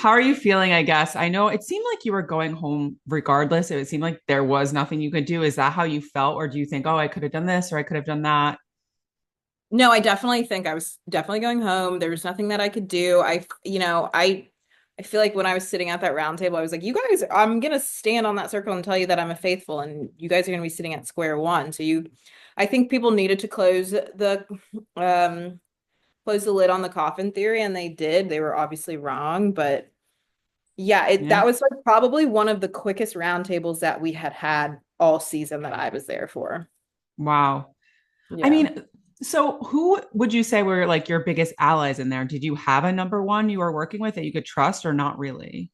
how are you feeling, I guess? I know it seemed like you were going home regardless. It seemed like there was nothing you could do. Is that how you felt? Or do you think, oh, I could have done this or I could have done that? No, I definitely think I was definitely going home. There was nothing that I could do. I feel like when I was sitting at that round table, I was like, you guys, I'm gonna stand on that circle and tell you that I'm a faithful, and you guys are gonna be sitting at square one. I think people needed to um close the lid on the coffin theory, and they did. They were obviously wrong, but yeah, Yeah. that was like probably one of the quickest roundtables that we had all season that I was there for. Wow. I Yeah. mean, so who would you say were like your biggest allies in there? Did you have a number one you were working with that you could trust or not really?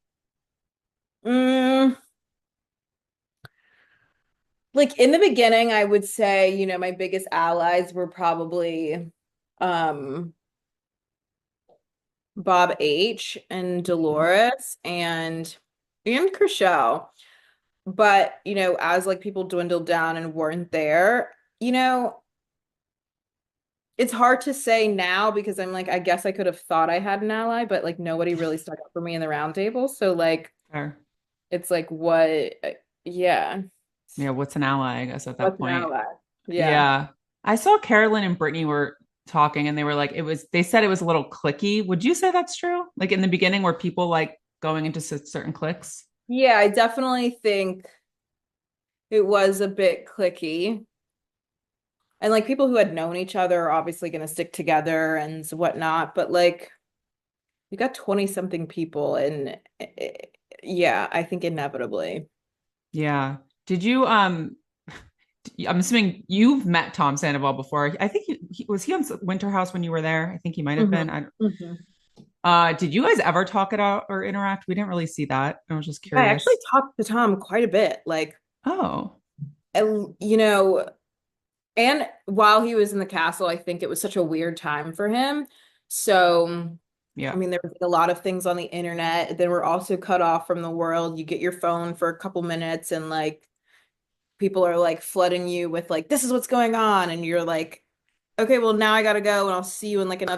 Mm, like in the beginning, I would say, my biggest allies were probably um Bob H and Dolores and Chriselle. But, as like people dwindled down and weren't there, it's hard to say now because I'm like, I guess I could have thought I had an ally, but like nobody really stuck up for me in the round table. So like Fair. it's like what yeah. Yeah, what's an ally, I guess, at that What's an point? ally? Yeah. Yeah. I saw Carolyn and Brittany were talking and they were like, they said it was a little clicky. Would you say that's true? Like in the beginning, were people like going into certain cliques? Yeah, I definitely think it was a bit clicky. And like people who had known each other are obviously going to stick together and whatnot. But like you got 20 something people and yeah, I think inevitably. Yeah. Did you, I'm assuming you've met Tom Sandoval before. I think was he on Winter House when you were there? I think he might have been. Hmm. Hmm. Did you guys ever talk it out or interact? We didn't really see that. I was just I actually curious. talked to Tom quite a bit. Like, Oh, and, you know, and while he was in the castle, I think it was such a weird time for him. So, I yeah. mean, there was a lot of things on the internet. Then we're also cut off from the world. You get your phone for a couple minutes and like people are like flooding you with like, this is what's going on. And you're like, okay, well, now I gotta go and I'll see you in like I'll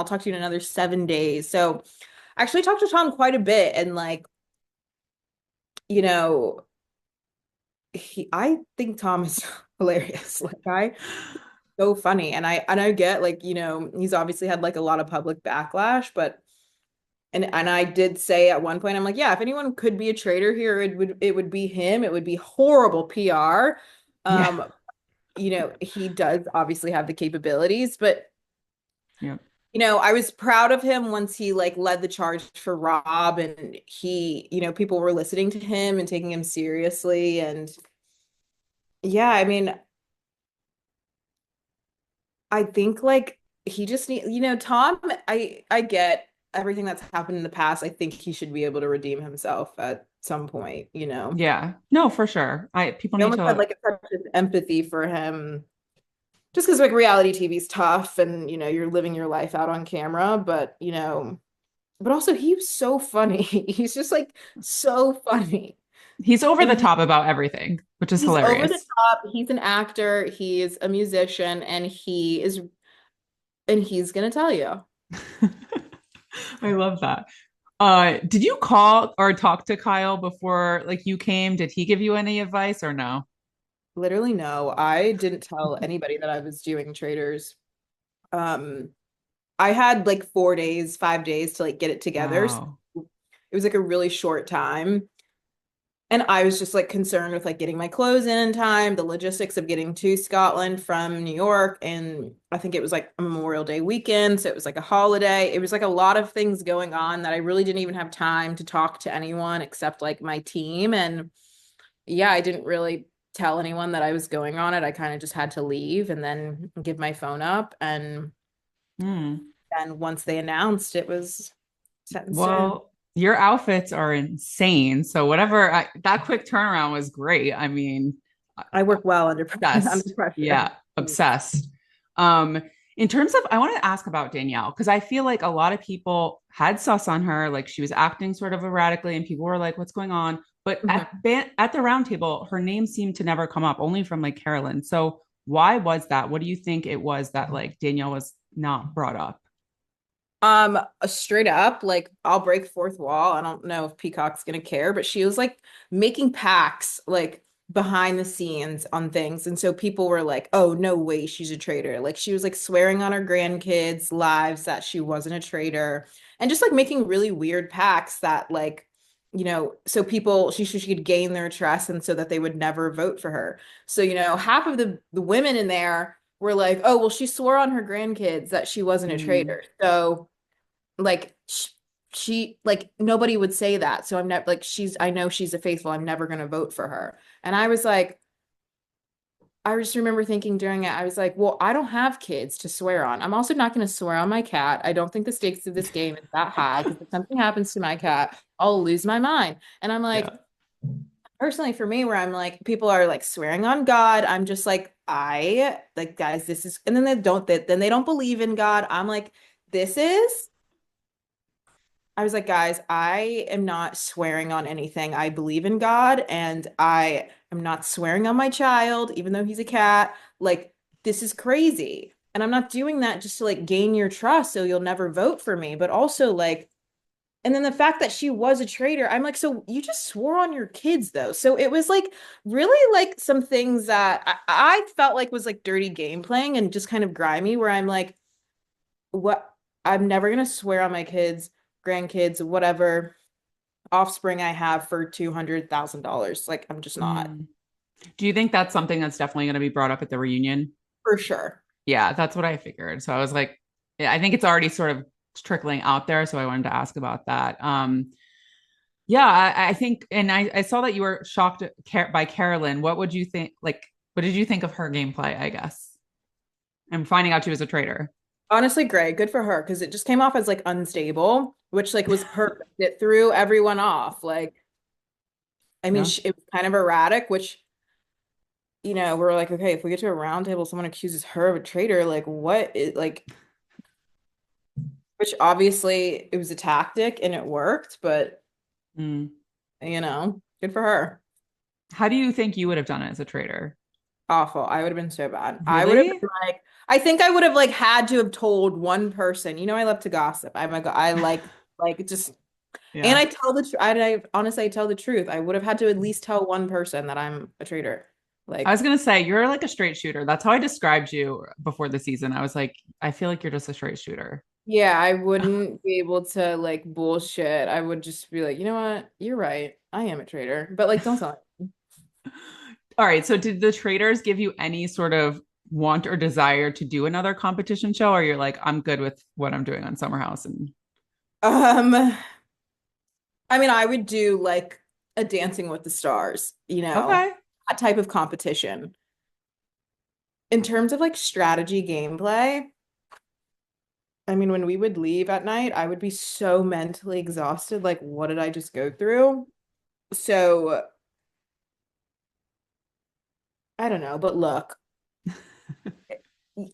talk to you in another 7 days. So I actually talked to Tom quite a bit and like, you know, I think Tom is hilarious. Like so funny. And I get like, he's obviously had like a lot of public backlash, but and I did say at one point, I'm like, yeah, if anyone could be a traitor here, it would be him. It would be horrible PR. Yeah. Um, he does obviously have the capabilities, but Yeah. I was proud of him once he like led the charge for Rob and people were listening to him and taking him seriously. And yeah, I mean, I think like he just need, Tom, I get everything that's happened in the past. I think he should be able to redeem himself at some point, you know. Yeah. No, for sure. People I need almost had to, like a touch of empathy for him just because like reality TV is tough and you're living your life out on camera, but but also he was so funny. He's just like so funny. he's over And the top about everything, which is he's over the hilarious. top. He's an actor, he's a musician, and he's gonna tell you. I love that. Did you call or talk to Kyle before like you came? Did he give you any advice or no? Literally, no. I didn't tell anybody that I was doing traders. Um, I had like 4 days, 5 days to like get it together. So Wow. it was like a really short time. And I was just like concerned with like getting my clothes in time, the logistics of getting to Scotland from New York. And I think it was like a Memorial Day weekend. So it was like a holiday. It was like a lot of things going on that I really didn't even have time to talk to anyone except like my team. And yeah, I didn't really tell anyone that I was going on it. I kind of just had to leave and then give my phone up. And Hmm. then once they announced it was set in stone. Well, your outfits are insane. So that quick turnaround was great. I mean, I work well under under obsessed. pressure. Yeah, obsessed. Um, in terms of, I want to ask about Danielle because I feel like a lot of people had sus on her, like she was acting sort of erratically, and people were like, "What's going on?" But Mhm. at the round table, her name seemed to never come up, only from like Carolyn. So why was that? What do you think it was that like Danielle was not brought up? Straight up, like I'll break fourth wall. I don't know if Peacock's gonna care, but she was like making pacts like behind the scenes on things. And so people were like, oh, no way, she's a traitor. Like she was like swearing on her grandkids' lives that she wasn't a traitor and just like making really weird pacts that like, so people she could gain their trust and so that they would never vote for her. So, half of the women in there were like, oh, well, she swore on her grandkids that she wasn't a Mm, traitor. So like she like nobody would say that. So I'm not like I know she's a faithful. I'm never going to vote for her. And I was like, I just remember thinking during it, I was like, well, I don't have kids to swear on. I'm also not going to swear on my cat. I don't think the stakes of this game is that high because if something happens to my cat, I'll lose my mind. And I'm like, yeah. personally for me, where I'm like, people are like swearing on God. I'm just like, I like, guys, this is, and then then they don't believe in God. I'm like, this is I was like, guys, I am not swearing on anything. I believe in God and I am not swearing on my child, even though he's a cat. Like, this is crazy. And I'm not doing that just to like gain your trust so you'll never vote for me. But also, like, and then the fact that she was a traitor, I'm like, so you just swore on your kids though. So it was like really like some things that I felt like was like dirty game playing and just kind of grimy, where I'm like, what I'm never gonna swear on my kids, grandkids, whatever offspring I have for $200,000. Like I'm just not Mm. Do you think that's something that's definitely going to be brought up at the reunion? for sure. Yeah, that's what I figured. So I was like, yeah, I think it's already sort of trickling out there. So I wanted to ask about that. Yeah, I think, and I saw that you were shocked by Carolyn. What would you think? Like, what did you think of her gameplay? I guess, and finding out she was a traitor. Honestly, great, good for her because it just came off as like unstable, which like was perfect. It threw everyone off. Like, I mean, Yeah. it was kind of erratic, which we're like, okay, if we get to a round table, someone accuses her of a traitor, like what is like, which obviously it was a tactic and it worked, but Mm. good for her. How do you think you would have done it as a traitor? Awful. I would have been so bad. I would have Really? been like, I think I would have like had to have told one person. I love to gossip. I like just, and Yeah. I tell the truth. I honestly, I tell the truth. I would have had to at least tell one person that I'm a traitor. I was Like, gonna say you're like a straight shooter. That's how I described you before the season. I was like, I feel like you're just a straight shooter. yeah, I wouldn't be able to like bullshit. I would just be like, you know what? You're right. I am a traitor. But like, don't tell it. All right. So did the traders give you any sort of want or desire to do another competition show, or you're like, I'm good with what I'm doing on Summer House? And Um, I mean, I would do like a Dancing with the Stars, okay. that type of competition. In terms of like strategy gameplay, I mean, when we would leave at night, I would be so mentally exhausted. Like, what did I just go through? So, I don't know, but look,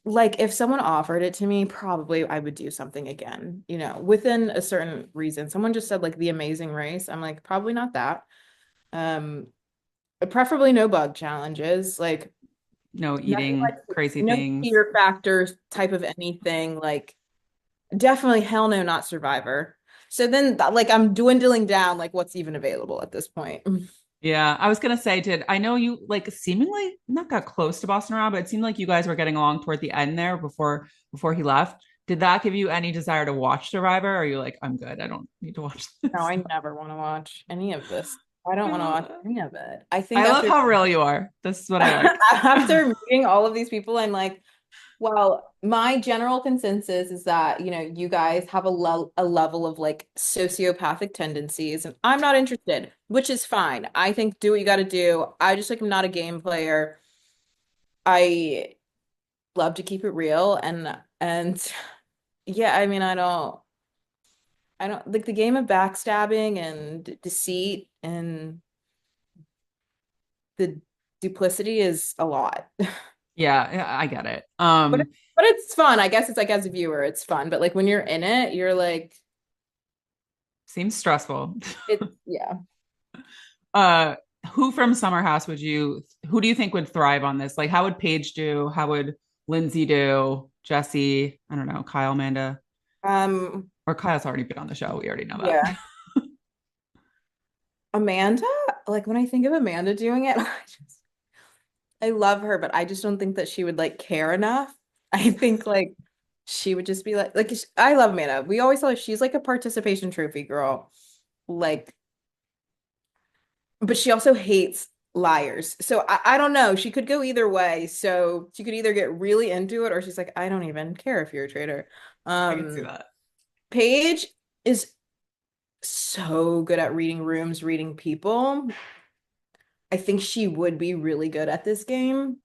like if someone offered it to me, probably I would do something again, within a certain reason. Someone just said like The Amazing Race. I'm like, probably not that. Um, Preferably no bug challenges, like No nothing like eating crazy no things. fear factor type of anything. Like definitely hell no, not Survivor. So then like I'm dwindling down like what's even available at this point. Yeah, I was gonna say, did I know you like seemingly not got close to Boston Rob, but it seemed like you guys were getting along toward the end there before he left. Did that give you any desire to watch Survivor? Or are you like, I'm good, I don't need to watch No, this? I never want to watch any of this. I don't I want to love watch it. any of it. I think I love after how real you are. This is what I like. after meeting all of these people, I'm like, well, my general consensus is that, you guys have a level of like sociopathic tendencies, and I'm not interested, which is fine. I think do what you got to do. I just like I'm not a game player. I love to keep it real and yeah, I mean, I don't like the game of backstabbing and deceit and the duplicity is a lot. Yeah, I get it. But but it's fun. I guess it's like as a viewer, it's fun. But like when you're in it, you're like, Seems stressful. it's yeah. uh who from Summer House who do you think would thrive on this? Like how would Paige do? How would Lindsay do? Jesse, I don't know, Kyle, Amanda. Um, Or Kyle's already been on the show. We already know that. yeah. Amanda, like when I think of Amanda doing it, I love her, but I just don't think that she would like care enough. I think like she would just be I love Amanda. We always tell her she's like a participation trophy girl. Like, but she also hates liars. So I don't know. She could go either way. So she could either get really into it or she's like, I don't even care if you're a traitor. I can see Um, that. Paige is so good at reading rooms, reading people. I think she would be really good at this game,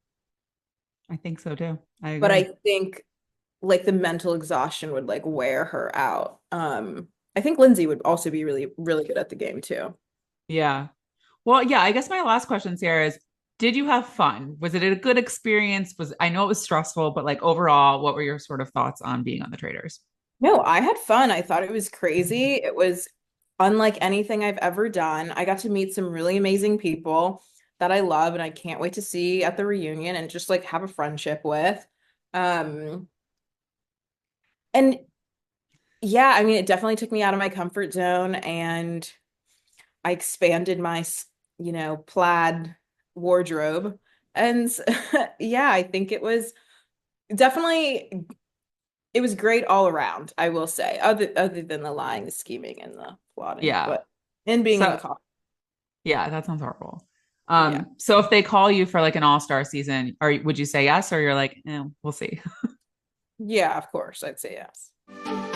I think so too. I but agree. I think like the mental exhaustion would like wear her out. I think Lindsay would also be really, really good at the game too. Yeah. Well, yeah, I guess my last question, Sarah, is did you have fun? Was it a good experience? I know it was stressful, but like overall, what were your sort of thoughts on being on the Traitors? No, I had fun. I thought it was crazy. It was unlike anything I've ever done. I got to meet some really amazing people that I love and I can't wait to see at the reunion and just like have a friendship with. Um, and yeah, I mean, it definitely took me out of my comfort zone and I expanded my, plaid wardrobe. And yeah, I think definitely it was great all around, I will say, other than the lying, the scheming, and the plotting, Yeah. but and being in the So, car. yeah, that sounds horrible. Yeah. So if they call you for like an all-star season, would you say yes or you're like, we'll see? Yeah, of course, I'd say yes.